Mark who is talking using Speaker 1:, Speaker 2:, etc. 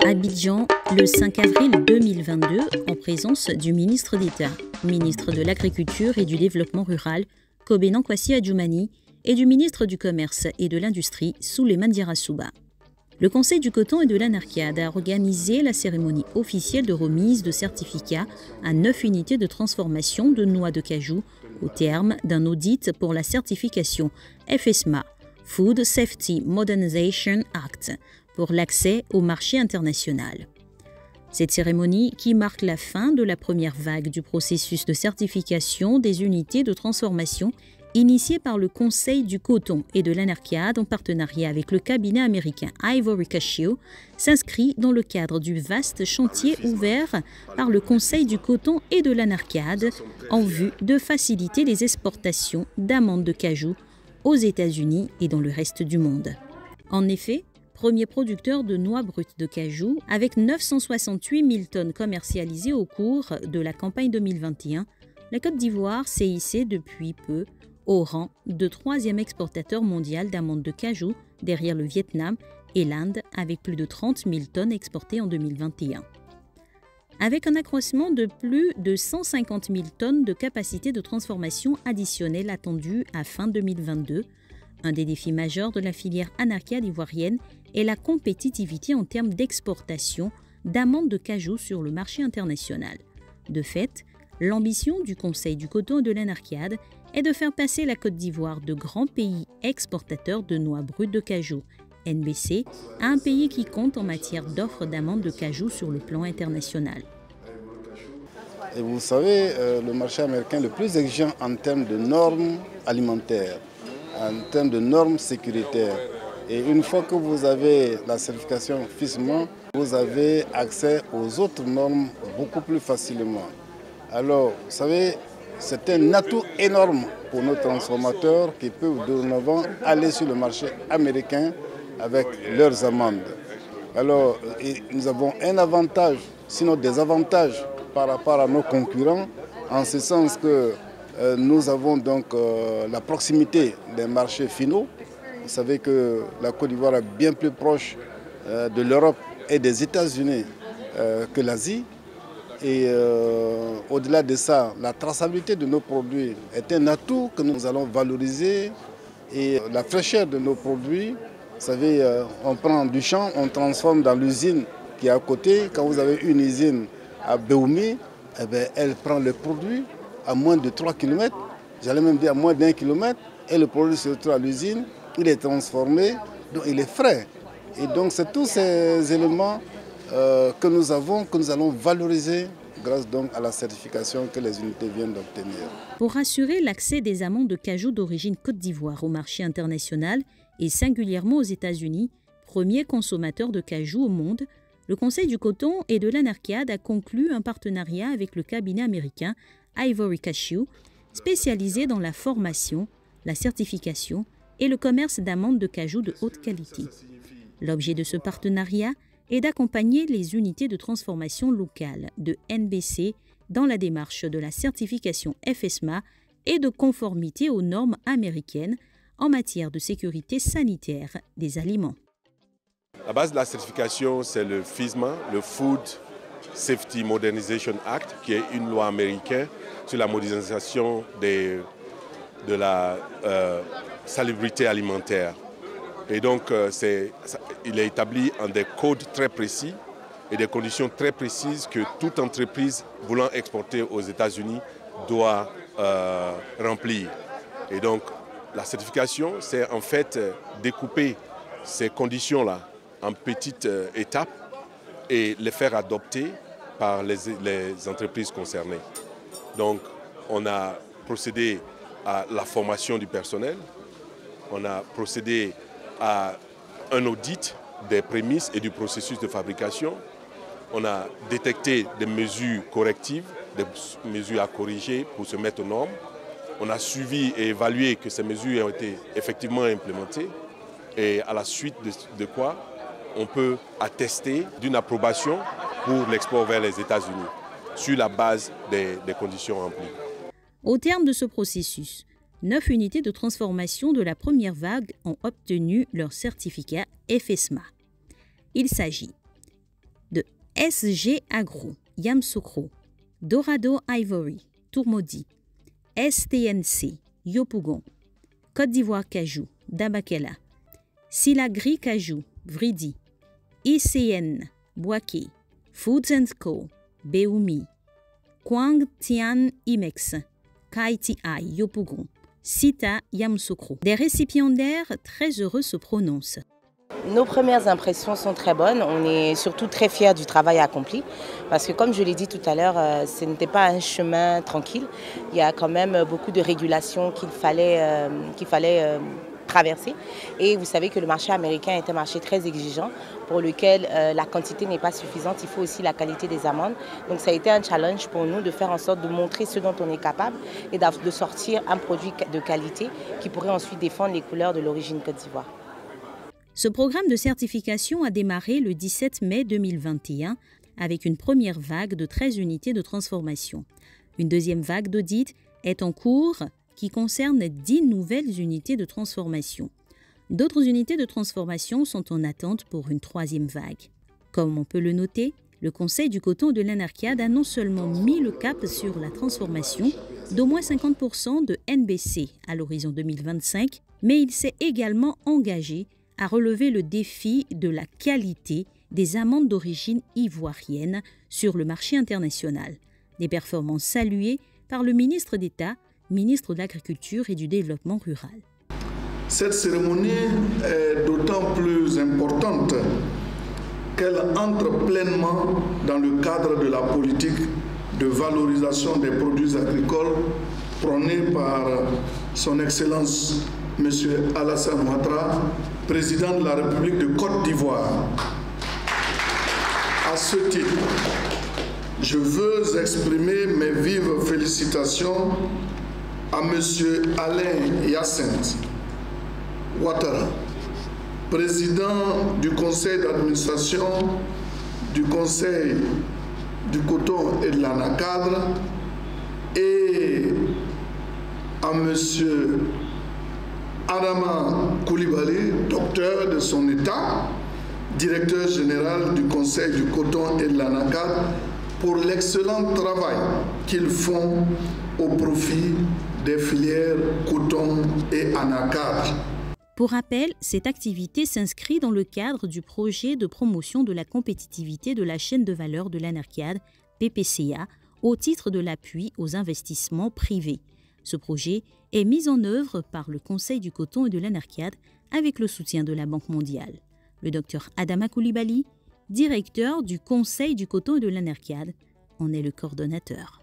Speaker 1: Abidjan, le 5 avril 2022, en présence du ministre d'État, ministre de l'Agriculture et du Développement rural, Kobena Kwasi Adjoumani, et du ministre du Commerce et de l'Industrie, Souleymane Diarra-Souba. Le Conseil du coton et de l'Anarcade a organisé la cérémonie officielle de remise de certificats à 9 unités de transformation de noix de cajou au terme d'un audit pour la certification FSMA, Food Safety Modernization Act, pour l'accès au marché international. Cette cérémonie, qui marque la fin de la première vague du processus de certification des unités de transformation initié par le Conseil du coton et de l'Anarcade en partenariat avec le cabinet américain Ivory Cashew, s'inscrit dans le cadre du vaste chantier ouvert par le Conseil du coton et de l'Anarcade en vue de faciliter les exportations d'amandes de cajou aux États-Unis et dans le reste du monde. En effet, premier producteur de noix brutes de cajou, avec 968 000 tonnes commercialisées au cours de la campagne 2021, la Côte d'Ivoire s'est hissée depuis peu au rang de 3e exportateur mondial d'amandes de cajou, derrière le Vietnam et l'Inde, avec plus de 30 000 tonnes exportées en 2021. Avec un accroissement de plus de 150 000 tonnes de capacité de transformation additionnelle attendue à fin 2022, un des défis majeurs de la filière anarcade ivoirienne est la compétitivité en termes d'exportation d'amandes de cajou sur le marché international. De fait, l'ambition du Conseil du coton et de l'Anarcade est de faire passer la Côte d'Ivoire de grand pays exportateur de noix brutes de cajou, NBC, à un pays qui compte en matière d'offres d'amandes de cajou sur le plan international.
Speaker 2: Et vous savez, le marché américain est le plus exigeant en termes de normes alimentaires, en termes de normes sécuritaires. Et une fois que vous avez la certification FSMA, vous avez accès aux autres normes beaucoup plus facilement. Alors, vous savez, c'est un atout énorme pour nos transformateurs qui peuvent dorénavant aller sur le marché américain avec leurs amandes. Alors, nous avons un avantage, sinon des avantages par rapport à nos concurrents, en ce sens que nous avons donc la proximité des marchés finaux. Vous savez que la Côte d'Ivoire est bien plus proche de l'Europe et des États-Unis que l'Asie. Et au-delà de ça, la traçabilité de nos produits est un atout que nous allons valoriser. Et la fraîcheur de nos produits, vous savez, on prend du champ, on transforme dans l'usine qui est à côté. Quand vous avez une usine à Béoumi, eh bien, elle prend le produit à moins de 3 km, j'allais même dire à moins d'1 km, et le produit se retrouve à l'usine, il est transformé, donc il est frais. Et donc c'est tous ces éléments que nous avons, que nous allons valoriser grâce donc à la certification que les unités viennent d'obtenir.
Speaker 1: Pour assurer l'accès des amandes de cajou d'origine Côte d'Ivoire au marché international et singulièrement aux États-Unis, premier consommateur de cajou au monde, le Conseil du coton et de l'Anarcade a conclu un partenariat avec le cabinet américain Ivory Cashew, spécialisé dans la formation, la certification et le commerce d'amandes de cajou de haute qualité. L'objet de ce partenariat est d'accompagner les unités de transformation locales de NBC dans la démarche de la certification FSMA et de conformité aux normes américaines en matière de sécurité sanitaire des aliments.
Speaker 3: La base de la certification, c'est le FSMA, le Food Safety Modernization Act, qui est une loi américaine sur la modernisation de la salubrité alimentaire. Et donc, il est établi en des codes très précis et des conditions très précises que toute entreprise voulant exporter aux États-Unis doit remplir. Et donc, la certification, c'est en fait découper ces conditions-là en petites étapes et les faire adopter par les entreprises concernées. Donc, on a procédé à la formation du personnel, on a procédé à un audit des prémices et du processus de fabrication. On a détecté des mesures correctives, des mesures à corriger pour se mettre aux normes. On a suivi et évalué que ces mesures ont été effectivement implémentées et à la suite de quoi on peut attester d'une approbation pour l'export vers les États-Unis sur la base des conditions remplies.
Speaker 1: Au terme de ce processus, 9 unités de transformation de la première vague ont obtenu leur certificat FSMA. Il s'agit de SG Agro, Yamoussoukro, Dorado Ivory, Tourmodi, STNC, Yopougon, Côte d'Ivoire Cajou, Dabakela, Silagri Cajou, Vridi, ICN, Boaké, Foods & Co, Beoumi, Kwang Tian Imex, KITI, Yopougon, Sita, Yamoussoukro. Des récipiendaires très heureux se prononcent.
Speaker 4: Nos premières impressions sont très bonnes. On est surtout très fiers du travail accompli parce que, comme je l'ai dit tout à l'heure, ce n'était pas un chemin tranquille. Il y a quand même beaucoup de régulations qu'il fallait traverser. Et vous savez que le marché américain est un marché très exigeant pour lequel la quantité n'est pas suffisante. Il faut aussi la qualité des amandes. Donc ça a été un challenge pour nous de faire en sorte de montrer ce dont on est capable et de sortir un produit de qualité qui pourrait ensuite défendre les couleurs de l'origine Côte d'Ivoire.
Speaker 1: Ce programme de certification a démarré le 17 mai 2021 avec une première vague de 13 unités de transformation. Une deuxième vague d'audit est en cours qui concerne 10 nouvelles unités de transformation. D'autres unités de transformation sont en attente pour une troisième vague. Comme on peut le noter, le Conseil du coton et de laine Arcade a non seulement mis le cap sur la transformation d'au moins 50% de NBC à l'horizon 2025, mais il s'est également engagé à relever le défi de la qualité des amandes d'origine ivoirienne sur le marché international. Des performances saluées par le ministre d'État, ministre de l'Agriculture et du Développement rural.
Speaker 5: Cette cérémonie est d'autant plus importante qu'elle entre pleinement dans le cadre de la politique de valorisation des produits agricoles prônée par son Excellence M. Alassane Ouattara, président de la République de Côte d'Ivoire. À ce titre, je veux exprimer mes vives félicitations à M. Alain Hyacinthe Ouattara, président du conseil d'administration du Conseil du coton et de l'Anacadre, et à M. Adama Koulibaly, docteur de son État, directeur général du Conseil du coton et de l'Anacadre, pour l'excellent travail qu'ils font au profit des filières coton et anacadre.
Speaker 1: Pour rappel, cette activité s'inscrit dans le cadre du projet de promotion de la compétitivité de la chaîne de valeur de l'Anarcade, PPCA, au titre de l'appui aux investissements privés. Ce projet est mis en œuvre par le Conseil du coton et de l'Anarcade avec le soutien de la Banque mondiale. Le docteur Adama Koulibaly, directeur du Conseil du coton et de l'Anarcade, en est le coordonnateur.